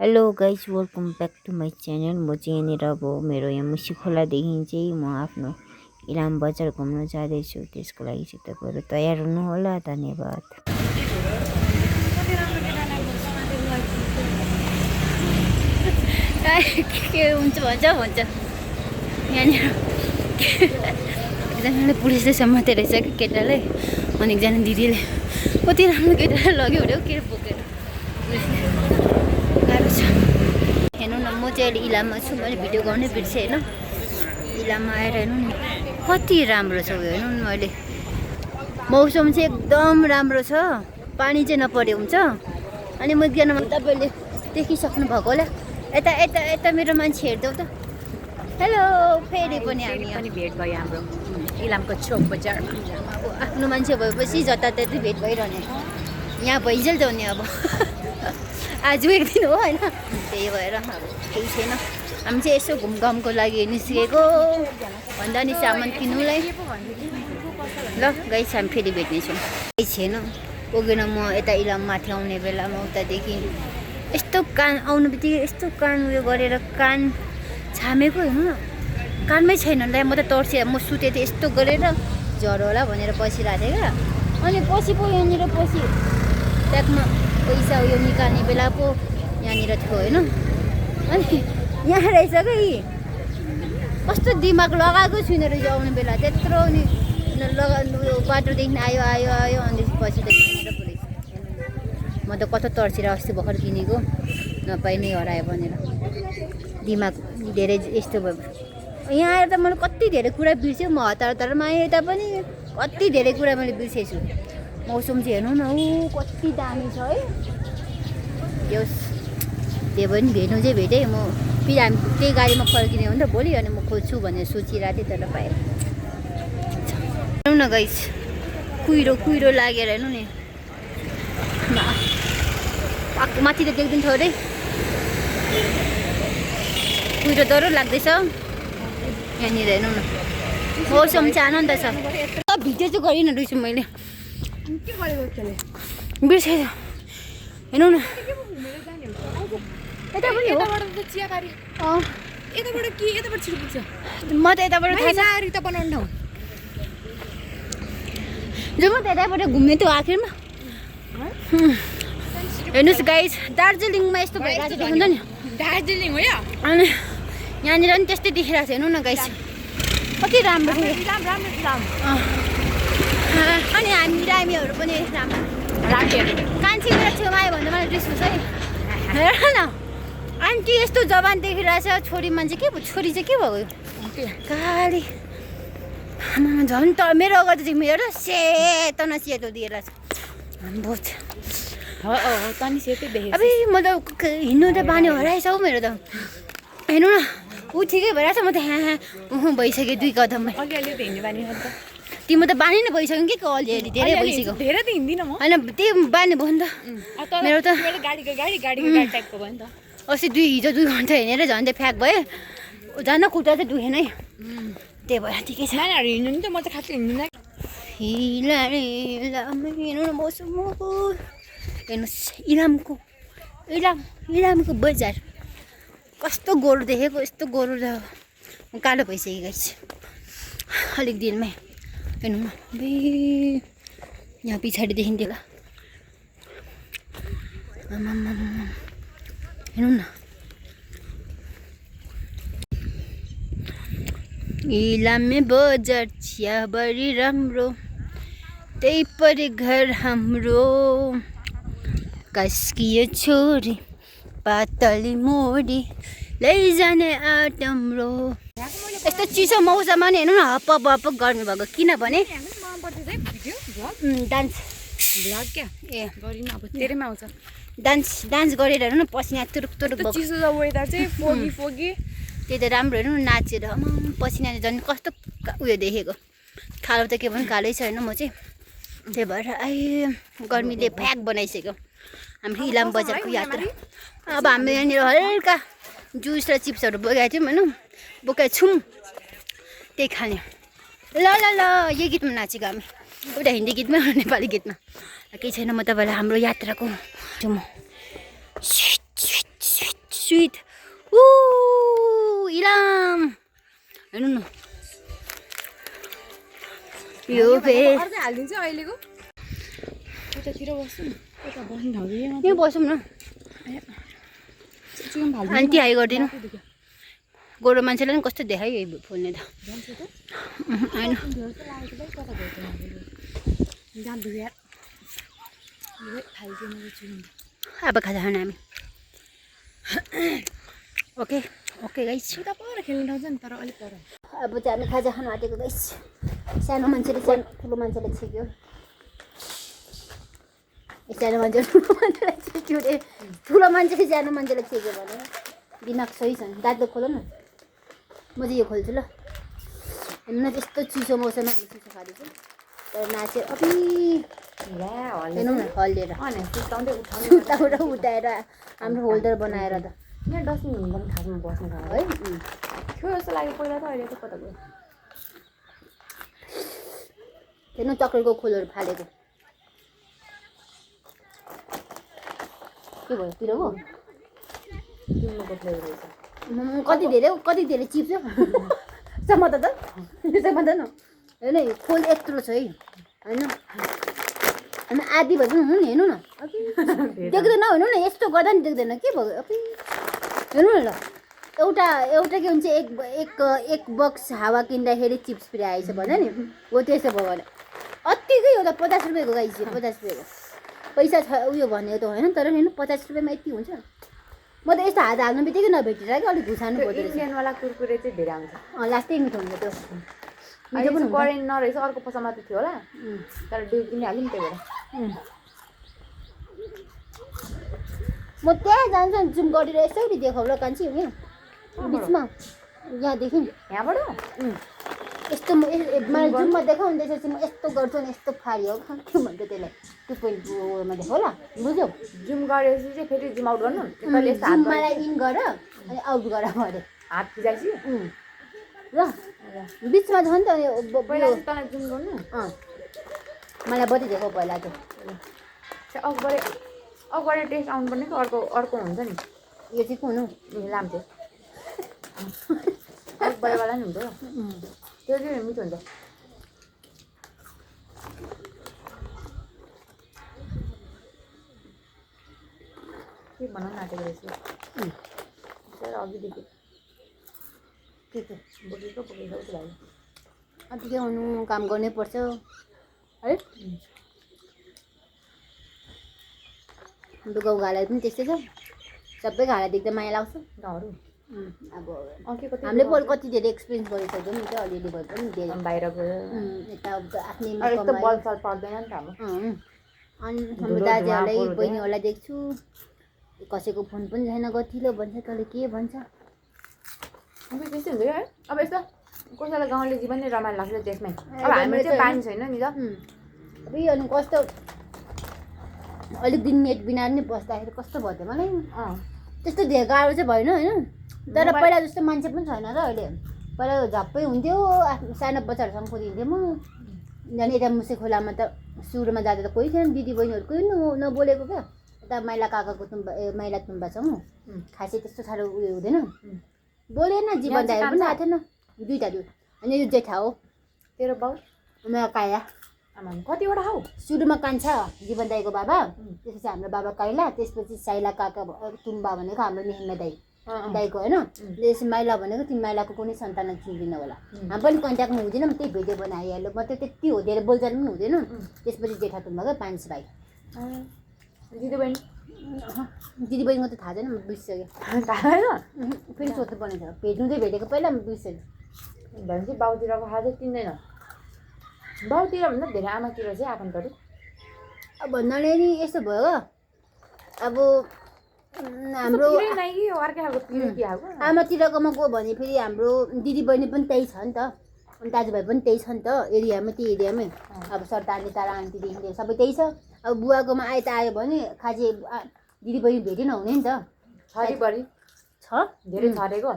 Hello guys welcome back to my channel. म चाहिँ यहाँनिर अब मेरो यहाँ मुसी खोलादेखि चाहिँ म आफ्नो इलाम बजार घुम्न जाँदैछु। त्यसको लागि चाहिँ तपाईँहरू तयार हुनु होला। धन्यवाद। के हुन्छ भन्छ यहाँनिर एकजनाले पुलिसले समातेर रहेछ कि केटालाई, अनि एकजना दिदीले कति राम्रो केटालाई लग्यो अरे के बोकेर गाह्रो छ। हेर्नु न, म चाहिँ अहिले इलाममा छु। मैले भिडियो गर्नै बिर्सेँ होइन। इलाममा आएर हेर्नु नि कति राम्रो छ। हेर्नु नि, मैले मौसम चाहिँ एकदम राम्रो छ। पानी चाहिँ नपरे हुन्छ। अनि म एकजनामा तपाईँले देखिसक्नु भएको होला। यता यता यता मेरो मान्छे हेर्दै त। हेलो, फेरि पनि हामी भेट भयो हाम्रो इलामको चोक बजारमा। अब आफ्नो मान्छे भएपछि जताततै भेट भइरहने, यहाँ भइन्जेल जाउने अब। आज एक दिन हो होइन, त्यही भएर अब केही छैन। हामी चाहिँ यसो घुमघामको लागि निस्केको भन्दा नि सामान किन्नुलाई। ल गाइस, हामी फेरि भेट्नेछौँ। केही छैन, पुगेन। म यता इलाम माथि आउने बेलामा उतादेखि यस्तो कान आउनु बित्तिकै यस्तो कान उयो गरेर कान छामेको। हेर्नु न, कानमै छैन। ल म त तर्सेँ, म सुतेँ थिएँ यस्तो गरेर ज्वरो होला भनेर बसिरहेको थिएँ क्या। अनि पछि पो यहाँनिर ब्यागमा पैसा उयो निकाल्ने बेला पो यहाँनिर थियो होइन। अनि यहाँ रहेछ क्या यी। कस्तो दिमाग लगाएको छुइनँ रहेछ आउने बेला त्यत्रो। अनि उयो बाटोदेखि आयो आयो आयो अनि पछि त यहाँनिर पो रहेछ। म त कता तर्सेर अस्ति भर्खर किनेको, नपाइ नै हरायो भनेर। दिमाग धेरै यस्तो भयो। यहाँ आएर त मैले कति धेरै कुरा बिर्सेँ। म हतारमा आएँ यता पनि कति धेरै कुरा मैले बिर्सेछु। मौसम चाहिँ हेर्नु न, ऊ कति दामी छ है। यस, त्यो पनि भेट्नु चाहिँ भेटेँ म। फेरि हामी त्यही गाडीमा फर्किने हो नि त भोलि। अनि म खोज्छु भनेर सोचिरहेको थिएँ, तर पाएँ। हेर्नु न गाइस, कुहिरो कुहिरो लागेर हेर्नु नि। माथि त देख्दैन थोरै कुहिरो डह्रो लाग्दैछ यहाँनिर। हेर्नु न, मौसम चाहिँ आनन्द छ। भिडियो चाहिँ गरिनँ रहेछु मैले, बिर्सेँ। हेर्नु न, यता पनि हो। म त यताबाट बनाउनु ठाउँ जो म त यताबाट घुम्ने थियो आखिरमा। हेर्नुहोस् गाइस, दार्जिलिङमा यस्तो भइरहेको छ देख्नु नि। दार्जिलिङ हो या। अनि यहाँनिर पनि त्यस्तै देखिरहेको छ। हेर्नु न गाइस, कति राम्रो छ। अनि हामी रामीहरू पनि राम्रो। कान्छी मेरो छेउमा आयो भने मलाई रिस उठ्छ है। हेर न, आन्टी यस्तो जवान देखिरहेछ। छोरी मान्छे के भयो, छोरी चाहिँ के भयो काली आमामा। झन् त मेरो अगाडि चाहिँ मेरो सेतो न सेतो दिएर छ बहुत। अब म त हिँड्नु त बानी हराएछ हौ मेरो त। हेर्नु न, ऊ ठिकै भइरहेछ। म त यहाँ भइसक्यो 2 कदममै। तिम्रो त बानी नै भइसक्यो कि अलिअलि धेरै भइसक्यो। धेरै त हिँड्दिनँ म होइन, त्यही बानी भयो नि त मेरो त। गाडीको टाइपको भयो नि त। अस्ति हिजो 2 घन्टा हिँडेर झन्डै फ्याक भयो। झन् खुट्टा चाहिँ दुखेन है। त्यही भएर ठिकै छ। नानीहरू हिँड्नु नि त, म त खासै हिँड्दिनँ। हेर्नु न मौसम। हेर्नुहोस् इलामको बजार कस्तो गोरु देखेको। यस्तो गोरु र कालो भइसक्यो गाइस अलिक दिनमै। हेर्नु न, यहाँ पछाडि देखिन्थ्यो होला। हेर्नु न, इलामे बजार चियाबारी राम्रो, त्यही परे घर हाम्रो। कास्कियो छोरी पातली मोडी लैजाने आटम्रो। यस्तो चिसो मौसममा नि हेर्नु न, हप्पप हप्पप गर्नु भएको। किनभने डान्स डान्स गरेर हेर्नु न, पसिना तुरुक तुरुक भएको। चिसो वेदर चाहिँ फोगी त्यही त राम्रो। हेर्नु न, नाचेर पसिनाले झन् कस्तो उयो देखेको। खालो त के पनि खालै छैन म चाहिँ। त्यही भएर गर्मीले फ्याक बनाइसक्यो हाम्रो इलाम बजारको यात्रा। अब हामी यहाँनिर हल्का जुस र चिप्सहरू बोकेको थियौँ होइन, बोकेको छौँ, त्यही खाने। ल ल ल, यो गीतमा नाचेको हामी। एउटा हिन्दी गीतमा नेपाली गीतमा केही छैन। म तपाईँलाई हाम्रो यात्राको म स्विट ऊ इलाम हेर्नु न यो फेरि अर्कै हालिदिन्छ अहिलेको यतातिर बस्छु नि यता बस्ने ठाउँ चाहिँ यहाँ बसौँ न चिकन फाल्नु आन्टी हाई गरिदिनु गोरो मान्छेलाई पनि कस्तो देखायो यही फुल्ने त होइन अब खाजा खाने हामी ओके ओके गाइस उता पर खेल्ने ठाउँ छ नि तर अलिक पर अब चाहिँ हामी खाजा खानु आँटेको गाइस सानो मान्छेले सानो ठुलो मान्छेले छेक्यो सानो मान्छे ठुलो मान्छेलाई छेक्यो अरे ठुलो मान्छेले सानो मान्छेलाई छेक्यो भने दिमाग सही छ नि दाँत खोल न म चाहिँ यो खोल्छु ल हेर्नु न त्यस्तो चिसो मौसममा हामी चिसो खाँदैछु तर नाचेर अबि हेर्नु न हल्लिएर उताबाट उताएर हाम्रो होल्डर बनाएर त यहाँ डस्टबिन हुनु पनि खासमा बस्ने ठाउँ है थियो जस्तो लाग्यो पहिला त अहिले त कता गयो हेर्नु चक्लेटको खोलहरू फालेको के भयो पिरो हो तिम्रो फ्लेभर रहेछ कति धेरै चिप्स हो समात त समात न हेर्नु खोल यत्रो छ है होइन अनि आधी भए पनि हुनु नि हेर्नु न देख्दैन हेर्नु न यस्तो गर्दा नि देख्दैन के भयो हेर्नु न ल एउटा के हुन्छ एक बक्स हावा किन्दाखेरि चिप्स फ्री आएछ भन्छ नि हो त्यसो भयो भने अत्तिकै हो त 50 रुपियाँको गाइस 50 रुपियाँको पैसा छ उयो भन्ने त होइन तर हेर्नु 50 रुपियाँमा यति हुन्छ म त यस्तो हात हाल्नु बित्तिकै नभेटेर कि अलिक घुसानु पर्दो रहेछ इन्डियनवाला कुरकुरे चाहिँ धेरै आउँछ लास्टै मिठो हुन्छ त्यो मिठो पनि करेन्ट नरहेछ अर्को पसलमा त थियो होला तर ड्यु किनिहाल्यो नि त्यही भएर म त्यहाँ जान्छु जुम गरेर यसरी देखाउला कान्छी यहाँ बिचमा यहाँदेखि यहाँबाट यस्तो मलाई जुममा देखाउनु त्यसपछि म यस्तो गर्छु नि यस्तो फारी हो के भन्छ त्यसलाई 2.0मा देखाउला बुझ्यौ जुम गरेपछि चाहिँ फेरि जुम आउट गर्नु मलाई इन गर अनि आउट गर अरे हात फिजाइसी ल बिचमा छ नि त पहिला तँलाई जुम गर्नु मलाई बताइदिएको पहिला चाहिँ अगाडि टेस्ट आउनुपर्ने कि अर्को हुन्छ नि यो चाहिँ कुन हो लाम्चे अकबरेवाला नि हुन्छ त्यो चाहिँ मिठो हुन्छ के भन्न नाटेको रहेछ तर अघिदेखि के बोकेको जस्तो लाग्यो अब के गर्नु काम गर्नै पर्छ है हाम्रो गाउँघरलाई पनि त्यस्तै छ सबै घरलाई देख्दा माया लाग्छ गाउँहरू अब अर्को हामीले बरु कति धेरै एक्सपिरियन्स गरिसक्यौँ नि त अलिअलि भए पनि धेरै बाहिर गयो यता आफ्नै यस्तो बलसल पर्दैन नि त अब अनि हाम्रो दाजुहरूलाई बहिनीहरूलाई देख्छु कसैको फोन पनि छैन गतिलो भन्छ तँले के भन्छ त्यस्तै हुन्छ है अब यस्तो कसैलाई गाउँले जीवन नै रमाइलो लाग्छ त्यसमै अब हाम्रो चाहिँ बानी छैन नि त अब यो अनि कस्तो अलिक दिन नेट बिना नि बस्दाखेरि कस्तो भयो त मलाई त्यस्तो धेरै गाह्रो चाहिँ भएन होइन तर पहिला जस्तो मान्छे पनि छैन र अहिले पहिला झप्पै हुन्थ्यो सानो बच्चाहरूसँग कुदिन्थेँ म झन् यता मुसे खोलामा त सुरुमा जाँदा त कोही थिएन दिदी बहिनीहरू कोही नबोलेको क्या यता माइला काकाको तुम्बा माइला तुम्बासँग खासै त्यस्तो साह्रो उयो हुँदैन बोलेन जीवन दाइ पनि आएको थिएन दुईवटा अनि यो जेठा हो तेरो बाउ मेरो काया आमा कतिवटा हौ सुरुमा कान्छा जीवन दाईको बाबा त्यसपछि हाम्रो बाबा काइला त्यसपछि साइला काका तुम्बा भनेको हाम्रो नेहमा दाई दाईको होइन त्यसपछि माइला भनेको तिमी माइलाको कुनै सन्तान चिन्दिन होला हामी पनि कन्ट्याक्टमा हुँदैन त्यही भिडियो बनाइहाल्यो म त त्यति हो धेरै बोलचाल पनि हुँदैन त्यसपछि जेठा तुम्बाको 5 भाइ दिदी बहिनीको त थाहा छैन म बिर्सिसकेँ थाहा छैन फेरि सोध्नु पर्ने छ भेट्नु चाहिँ भेटेको पहिला म बिर्सेँ भनेपछि बाउतिरको खाजा चाहिँ चिन्दैन बाउतिर भन्दा धेरै आमातिर चाहिँ आफन्तहरू अब भन्नाले नि यस्तो भयो अब हाम्रो आमातिरकोमा गयो भने फेरि हाम्रो दिदी बहिनी पनि त्यही छ नि त अनि दाजुभाइ पनि त्यही छ नि त एरियामै त्यो एरियामै अब सरतारले तारा आन्टीदेखि सबै त्यही छ अब बुवाकोमा आयो त आयो भने खाजे दिदी बहिनी भेटै नहुने नि त छरिबरी छ धेरै छरेको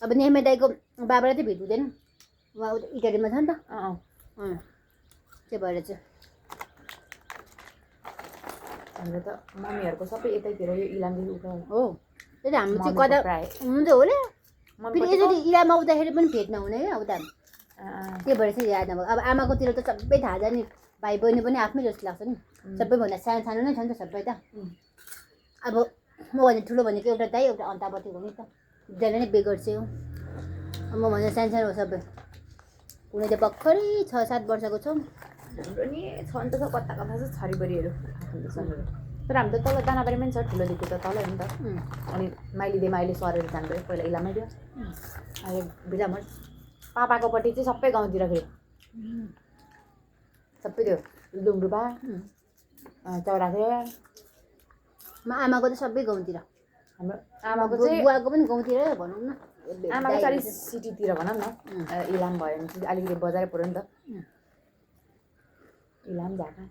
अब नेमे दाईको बाबालाई चाहिँ भेट हुँदैन उहाँ इटालीमा छ नि त त्यही भएर चाहिँ हाम्रो त मम्मीहरूको सबै यतैतिर यो इलामदेखि उता हो त्यही त हाम्रो चाहिँ मम्मीको कता प्राय हुन्छ होला फेरि यसरी इलाम आउँदाखेरि पनि भेट नहुने क्या उता त्यही भएर चाहिँ याद नभएको अब आमाकोतिर त सबै थाहा छ नि भाइ बहिनी पनि आफ्नै जस्तो लाग्छ नि सबैभन्दा सानो सानो नै छ नि त सबै त अब म भने ठुलो भनेको एउटा दाइ एउटा अन्तापट्टि हो नि त दुईजना नै बेगर चाहिँ हो म भने सानो सानो हो सबै कुनै त भर्खरै 6-7 वर्षको छ हाम्रो नि छन् त कता कता छ छरीबरीहरू तर हाम्रो त तल दानाबारीमा पनि छ ठुलो दिएको त तल हो नि त अनि माइली सरेर जानु पहिला इलामै दियो अहिले बिरामर पापाकोपट्टि चाहिँ सबै गाउँतिर फेरि सबै त्यो डुङडुपा चौराखे आमाको त सबै गाउँतिर हाम्रो आमाको चाहिँ बुवाको पनि गाउँतिर भनौँ न आमाको चाहिँ अलिक सिटीतिर भनौँ न इलाम भयो भने चाहिँ अलिकति बजारै पऱ्यो नि त इलाम झाका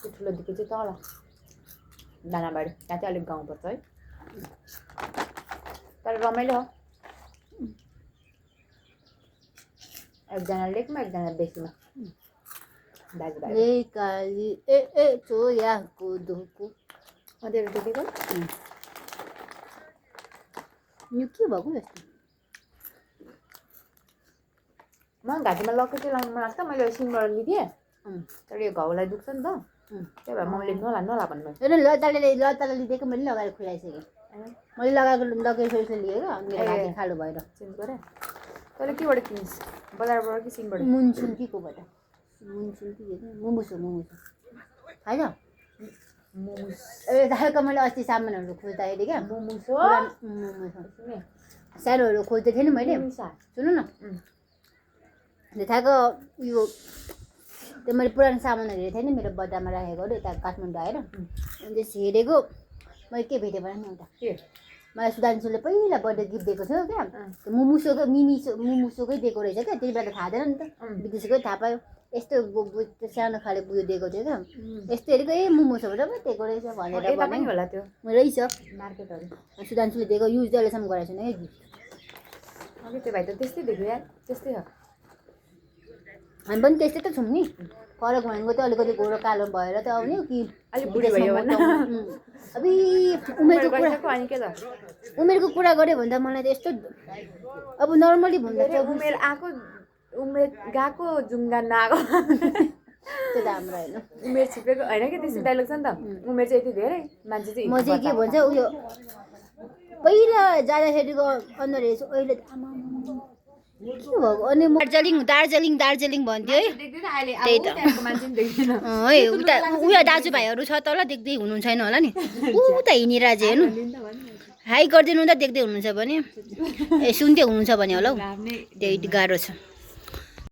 त्यो ठुलो दिएको चाहिँ तल दानाबारी त्यहाँ चाहिँ अलिक गाउँ पर्छ है तर रमाइलो हो एकजना लेकमा एकजना बेसीमा दाजुभाइ काली ए चोयाको दुखु अँध्यारो टेकेको यो के भएको यस्तो म घाँटीमा लकेट लगाउनु मन लाग्छ मैले सिङबाट लिथेँ तर यो घाउलाई दुख्छ नि त त्यही भएर मम्मीले नला भन्नु लताले लिदिएको मैले लगाएर खुलाइसकेँ मैले लगाएको लगेर फेरि लिएँ क्या मेरो घाँटी खालो भएर चेन्ज गरेँ तैँले केबाट किनिस् बजारबाट कि सिङबाट मुन्सुल्कीकोबाट मुन्सुल्की मोमोस होइन मोमोस ए दाइको मैले अस्ति सामानहरू खोज्दाखेरि क्या मोमोस सानोहरू खोज्दै थिएँ नि मैले सुन्नु न थाहाको उयो त्यो मैले पुरानो सामानहरू हेरेको थिएँ नि मेरो बजारमा राखेको यता काठमाडौँ आएर अनि त्यस हेरेको मैले के भेटेँ भने नि एउटा के मलाई सुधांशुले पहिला बर्थडे गिफ्ट दिएको थियो क्या त्यो मुमुसोकै मुमुसोकै दिएको रहेछ क्या त्यति बेला त थाहा थिएन नि त विदेशीकै थाहा पायो यस्तो सानो खाले उयो दिएको थियो क्या यस्तो हेरेको ए मुमुसोबाट पो दिएको रहेछ भनेर पनि होला त्यो रहेछ मार्केटहरू सुधांशुले दिएको युज त अहिलेसम्म गरेको छैन है अघि त्यो भाइ त त्यस्तै देख्यो यार त्यस्तै हो हामी पनि त्यस्तै त छौँ नि फरक भनेको त अलिकति गोरो कालो भएर त आउने हो कि अलिक बुढी भयो भने अबि उमेरको कुरा गऱ्यो भने त मलाई त यस्तो अब नर्मली भन्दा चाहिँ उमेर आएको उमेर गएको जुङ्गा नआएको त्यो त हाम्रो होइन उमेर छिपेको होइन कि त्यस्तो डाइलग छ नि त उमेर चाहिँ यति धेरै मान्छे चाहिँ म चाहिँ के भन्छ उयो पहिला जाँदाखेरिको अनुहार हेर्छु अहिले के भएको अनि म दार्जिलिङ भन्थ्यो है त्यही त है उता उयो दाजुभाइहरू छ तल देख्दै हुनुहुन्छ छैन होला नि उता हिँडिरहेको हेर्नु हाई गरिदिनु त देख्दै हुनुहुन्छ भने ए सुन्दै हुनुहुन्छ भने होला हौ त्यही गाह्रो छ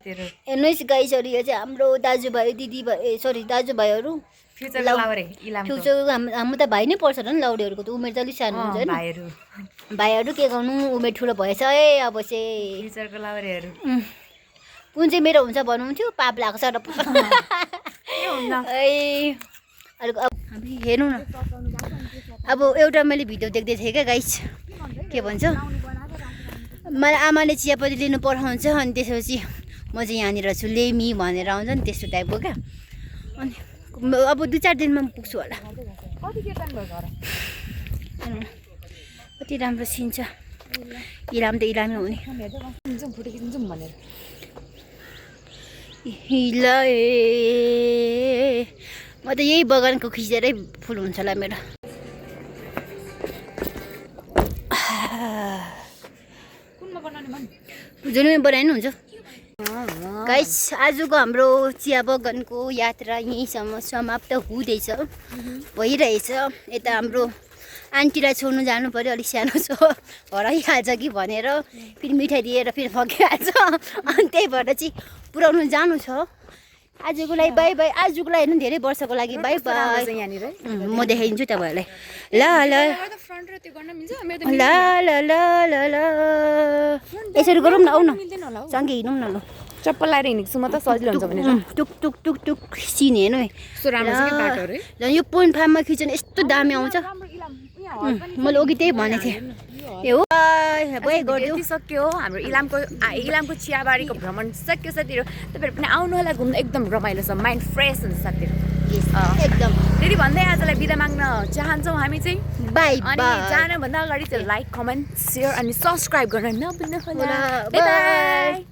हेर्नुहोस् गाइसहरू यो चाहिँ हाम्रो दाजुभाइ दिदीभाइ सरी दाजुभाइहरू फ्युचर हाम्रो त भाइ नै पर्छ र नि लाउडेहरूको त उमेर त अलिक सानो हुन्छ होइन भाइहरू के गर्नु उमेर ठुलो भएछ है अब चाहिँ फ्युचरको लाउरेहरू कुन चाहिँ मेरो हुन्छ भन्नुहुन्थ्यो पाप लाग्छ र हेर्नु न अब एउटा मैले भिडियो देख्दै थिएँ क्या गाइस के भन्छ मलाई आमाले चियापत्ती लिनु पठाउँछ अनि त्यसपछि म चाहिँ यहाँनिर छु लेमी भनेर आउँछ नि त्यस्तो टाइपको क्या अनि अब 2-4 दिनमा पुग्छु होला कति राम्रो सिन छ इलाम त इलामै हुने हिला म त यही बगानको खिचेरै फुल हुन्छ होला मेरो जुनमै बनाइनु हुन्छ गाइस आजको हाम्रो चिया बगानको यात्रा यहीँसम्म समाप्त हुँदैछ भइरहेछ यता हाम्रो आन्टीलाई छोड्नु जानु पर्यो अलिक सानो छ हराइहाल्छ कि भनेर फेरि मिठाई दिएर फेरि फकिहाल्छ अनि त्यही भएर चाहिँ पुऱ्याउनु जानु छ आजको लागि बाई बाई आजको लागि होइन धेरै वर्षको लागि बाई बाई म देखाइदिन्छु तपाईँहरूलाई ल ल ल ल ल ल ल यसरी गरौँ न आउ न सँगै हिँडौँ न ल चप्पल लगाएर हिँडेको छु म त सजिलो हुन्छ भनेर टुक टुक टुक टुक सिन हेर्नु है यो पोइन्ट फार्ममा खिच्नु यस्तो दामी आउँछ मैले अघि त्यही भनेको थिएँ ए हो गरिदियो सक्यो हाम्रो इलामको चियाबारीको भ्रमण सक्यो साथीहरू तपाईँहरू पनि आउनु होला घुम्नु एकदम रमाइलो छ माइन्ड फ्रेस हुन्छ साथीहरू Yes, अँ। एकदम त्यति भन्दै आजलाई बिदा माग्न चाहन्छौँ हामी चाहिँ बाई अनि बाई जानुभन्दा अगाडि चाहिँ लाइक कमेन्ट सेयर अनि सब्सक्राइब गर्न नबिर्नु होला होला, बाई बाई। बाई